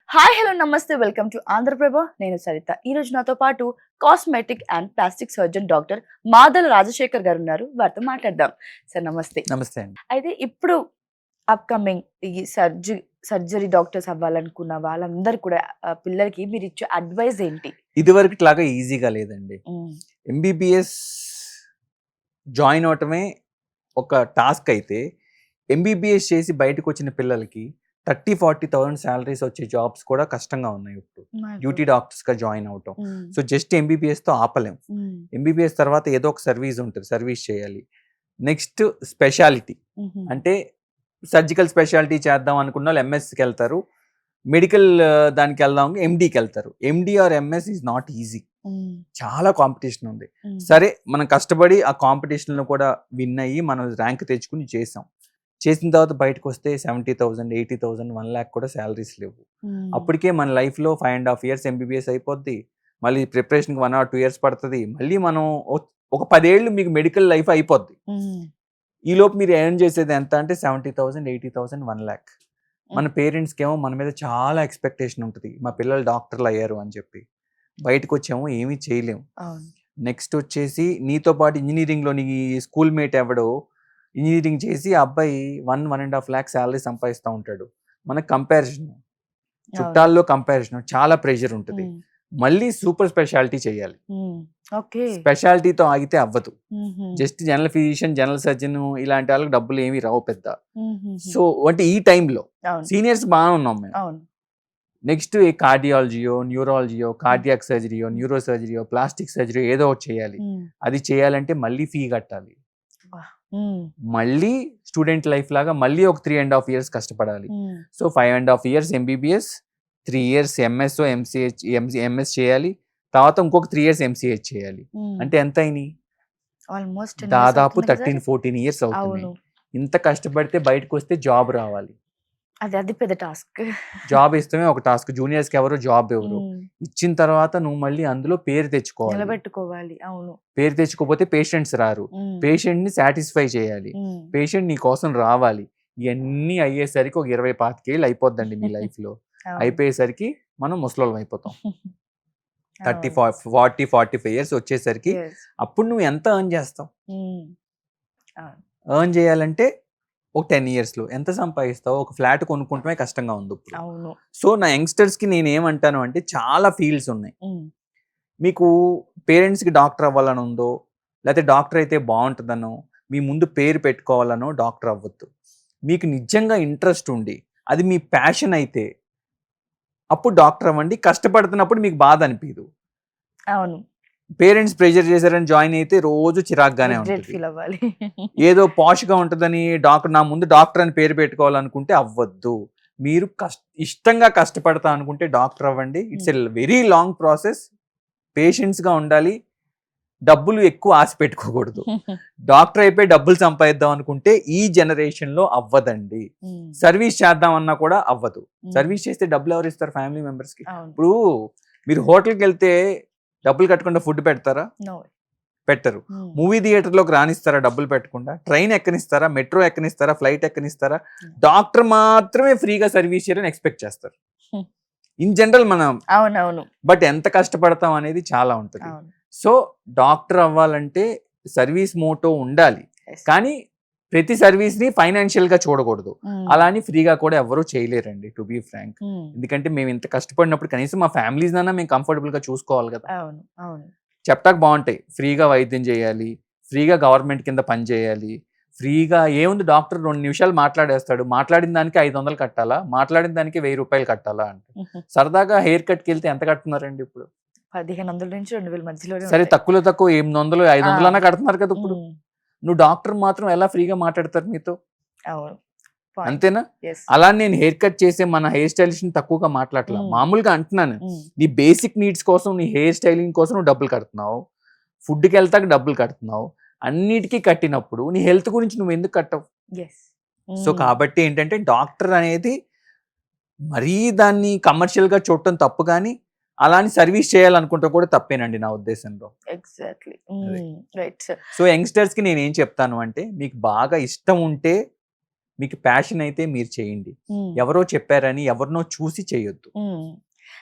Hi hello నమస్తే welcome to Andhraprabha. నేను సరిత. ఈ రోజు నాతో పాటు cosmetic and plastic surgeon doctor Madala Rajasekhar గారు ఉన్నారు. వారితో మాట్లాడదాం. సార్ నమస్తే. నమస్తే అండి. అయితే ఇప్పుడు అప్కమింగ్ ఈ సర్జరీ డాక్టర్స్ అవ్వాలనుకున్న వాళ్ళందరూ కూడా పిల్లలకి మీరు ఇచ్చే అడ్వైస్ ఏంటి? ఇదివరకు లాగా ఈజీగా లేదండి. ఎంబీబీఎస్ జాయిన్ అవటమే ఒక టాస్క్ అయితే ఎంబీబీఎస్ చేసి బయటకు వచ్చిన పిల్లలకి 30,000-40,000 శాలరీస్ వచ్చే జాబ్స్ కూడా కష్టంగా ఉన్నాయి ఇప్పుడు డ్యూటీ డాక్టర్స్గా జాయిన్ అవటం. సో జస్ట్ ఎంబీబీఎస్తో ఆపలేం. ఎంబీబీఎస్ తర్వాత ఏదో ఒక సర్వీస్ ఉంటుంది, సర్వీస్ చేయాలి. నెక్స్ట్ స్పెషాలిటీ అంటే సర్జికల్ స్పెషాలిటీ చేద్దాం అనుకున్న వాళ్ళు ఎంఎస్కి వెళ్తారు, మెడికల్ దానికి వెళ్దాం ఎండీకి వెళ్తారు. MD or MS is not easy, చాలా కాంపిటీషన్ ఉంది. సరే మనం కష్టపడి ఆ కాంపిటీషన్లో కూడా విన్ అయ్యి మనం ర్యాంక్ తెచ్చుకుని చేసిన తర్వాత బయటకు వస్తే 70,000, 80,000, 1 lakh కూడా శాలరీస్ లేవు. అప్పటికే మన లైఫ్లో 5.5 years ఎంబీబీఎస్ అయిపోద్ది, మళ్ళీ ప్రిపరేషన్కి 1 or 2 years పడుతుంది, మళ్ళీ మనం ఒక 10 ఏళ్ళు మీకు మెడికల్ లైఫ్ అయిపోద్ది. ఈలోపు మీరు ఎర్న్ చేసేది ఎంత అంటే 70,000, 80,000, 1 lakh. మన పేరెంట్స్కి ఏమో మన మీద చాలా ఎక్స్పెక్టేషన్ ఉంటుంది, మా పిల్లలు డాక్టర్లు అయ్యారు అని చెప్పి. బయటకు వచ్చేమో ఏమీ చేయలేము. నెక్స్ట్ వచ్చేసి నీతో పాటు ఇంజనీరింగ్లో నీ స్కూల్ మేట్ ఎవడో ఇంజనీరింగ్ చేసి ఆ అబ్బాయి 1.5 lakh శాలరీ సంపాదిస్తూ ఉంటాడు. మనకు కంపారిజన్, చుట్టాల్లో కంపారిజన్, చాలా ప్రెషర్ ఉంటుంది. మళ్ళీ సూపర్ స్పెషాలిటీ చేయాలి. స్పెషాలిటీతో ఆగితే అవ్వదు. Just general physician, general surgeon ఇలాంటి వాళ్ళకి డబ్బులు ఏమి రావు పెద్ద. సో అంటే ఈ టైంలో సీనియర్స్ బాగా ఉన్నాం మేము. నెక్స్ట్ కార్డియాలజీయో, న్యూరాలజీయో, కార్డియాక్ సర్జరీయో, న్యూరో సర్జరీయో, ప్లాస్టిక్ సర్జరీ ఏదో ఒకటి చేయాలి. అది చేయాలంటే మళ్ళీ ఫీ కట్టాలి, మళ్ళీ స్టూడెంట్ లైఫ్ లాగా మళ్ళీ ఒక 3.5 years కష్టపడాలి. So 5.5 years MBBS, 3 years MS MS చేయాలి, తర్వాత ఇంకొక 3 years ఎంసీహెచ్ చేయాలి. అంటే ఎంత అయినాయి? దాదాపు 13-14 years అవుతుంది. ఇంత కష్టపడితే బయటకు వస్తే జాబ్ రావాలి. అది పెద్ద టాస్క్. జాబ్ ఇస్తమే ఒక టాస్క్. జూనియర్స్కి ఎవరు జాబ్ ఎవరు ఇచ్చిన తర్వాత నువ్వు మళ్ళీ అందులో పేరు తెచ్చుకోవాలి, నిలబెట్టుకోవాలి. అవును, పేరు తెచ్చుకోకపోతే పేషెంట్స్ రారు. పేషెంట్ ని సాటిస్ఫై చేయాలి, పేషెంట్ నీ కోసం రావాలి. ఇవన్నీ అయ్యేసరికి ఒక 20-25 ఏళ్ళు అయిపోద్దండి మీ లైఫ్ లో. అయిపోయేసరికి మనం ముసలోళ్ళం అయిపోతాం. 30-40-45 years వచ్చేసరికి అప్పుడు నువ్వు ఎంత ఎర్న్ చేస్తావు? ఎర్న్ చేయాలంటే ఒక 10 yearsలో ఎంత సంపాదిస్తావు? ఒక ఫ్లాట్ కొనుక్కుంటమే కష్టంగా ఉంది ఇప్పుడు. సో నా యంగ్స్టర్స్కి నేను ఏమంటాను అంటే, చాలా ఫీల్డ్స్ ఉన్నాయి. మీకు పేరెంట్స్కి డాక్టర్ అవ్వాలని ఉందో, లేకపోతే డాక్టర్ అయితే బాగుంటుందనో, మీ ముందు పేరు పెట్టుకోవాలనో డాక్టర్ అవ్వద్దు. మీకు నిజంగా ఇంట్రెస్ట్ ఉండి అది మీ ప్యాషన్ అయితే అప్పుడు డాక్టర్ అవ్వండి. కష్టపడుతున్నప్పుడు మీకు బాధ అనిపించదు. అవును, పేరెంట్స్ ప్రెషర్ చేశారని జాయిన్ అయితే రోజు చిరాగ్గానే ఉంటుంది. ఏదో పాష్గా ఉంటుందని డాక్టర్, నా ముందు డాక్టర్ అని పేరు పెట్టుకోవాలనుకుంటే అవ్వద్దు. మీరు ఇష్టంగా కష్టపడతా అనుకుంటే డాక్టర్ అవ్వండి. It's a very long process. పేషెన్స్గా ఉండాలి. డబ్బులు ఎక్కువ ఆశ పెట్టుకోకూడదు. డాక్టర్ అయిపోయి డబ్బులు సంపాదిద్దాం అనుకుంటే ఈ జనరేషన్లో అవ్వదండి. సర్వీస్ చేద్దామన్నా కూడా అవ్వదు. సర్వీస్ చేస్తే డబ్బులు ఎవరు ఇస్తారు? ఫ్యామిలీ మెంబర్స్కి. ఇప్పుడు మీరు హోటల్కి వెళ్తే డబ్బులు కట్టకుండా ఫుడ్ పెడతారా? పెట్టరు. మూవీ థియేటర్లోకి రానిస్తారా డబ్బులు పెట్టకుండా? ట్రైన్ ఎక్కనిస్తారా? మెట్రో ఎక్కనిస్తారా? ఫ్లైట్ ఎక్కనిస్తారా? డాక్టర్ మాత్రమే ఫ్రీగా సర్వీస్ చేయాలని ఎక్స్పెక్ట్ చేస్తారు ఇన్ జనరల్ మనం. అవునవును, బట్ ఎంత కష్టపడతాం అనేది చాలా ఉంటుంది. సో డాక్టర్ అవ్వాలంటే సర్వీస్ మోటో ఉండాలి, కానీ ప్రతి సర్వీస్ ని ఫైనాన్షియల్ గా చూడకూడదు. అలా అని ఫ్రీగా కూడా ఎవరూ చేయలేరండి, టు బీ ఫ్రాంక్. ఎందుకంటే మేము ఇంత కష్టపడినప్పుడు కనీసం మా ఫ్యామిలీస్ అన్నా మేము కంఫర్టబుల్ గా చూసుకోవాలి కదా. చెప్తాక బాగుంటాయి, ఫ్రీగా వైద్యం చేయాలి, ఫ్రీగా గవర్నమెంట్ కింద పని చేయాలి, ఫ్రీగా ఏముంది డాక్టర్ 2 నిమిషాలు మాట్లాడేస్తాడు, మాట్లాడిన దానికి 500 కట్టాలా, మాట్లాడిన దానికి 1000 రూపాయలు కట్టాలా అంటే. సరదాగా హెయిర్ కట్కి వెళ్తే ఎంత కడుతున్నారండి ఇప్పుడు? 1500 నుంచి 2000 మధ్యలో. సరే తక్కువ 800, 500 అన్నా కడుతున్నారు కదా ఇప్పుడు. నువ్వు డాక్టర్ మాత్రం ఎలా ఫ్రీగా మాట్లాడతారు మీతో? అంతేనా? అలా నేను హెయిర్ కట్ చేసే మన హెయిర్ స్టైలిస్ట్ తక్కువగా మాట్లాడలా, మామూలుగా అంటున్నాను. నీ బేసిక్ నీడ్స్ కోసం, నీ హెయిర్ స్టైలింగ్ కోసం నువ్వు డబ్బులు కడుతున్నావు, ఫుడ్కి వెళ్తాక డబ్బులు కడుతున్నావు, అన్నిటికీ కట్టినప్పుడు నీ హెల్త్ గురించి నువ్వు ఎందుకు కట్టవు? సో కాబట్టి ఏంటంటే డాక్టర్ అనేది మరీ దాన్ని కమర్షియల్గా చూడటం తప్పు, కానీ అలాని సర్వీస్ చేయాలనుకుంటే కూడా తప్పేనండి నా ఉద్దేశంలో. Exactly right sir. సో యంగ్స్టర్స్కి నేను ఏం చెప్తాను అంటే, మీకు బాగా ఇష్టం ఉంటే మీకు ప్యాషన్ అయితే మీరు చేయండి. ఉమ్, ఎవరో చెప్పారని ఎవరినో చూసి చేయొద్దు. ఉమ్,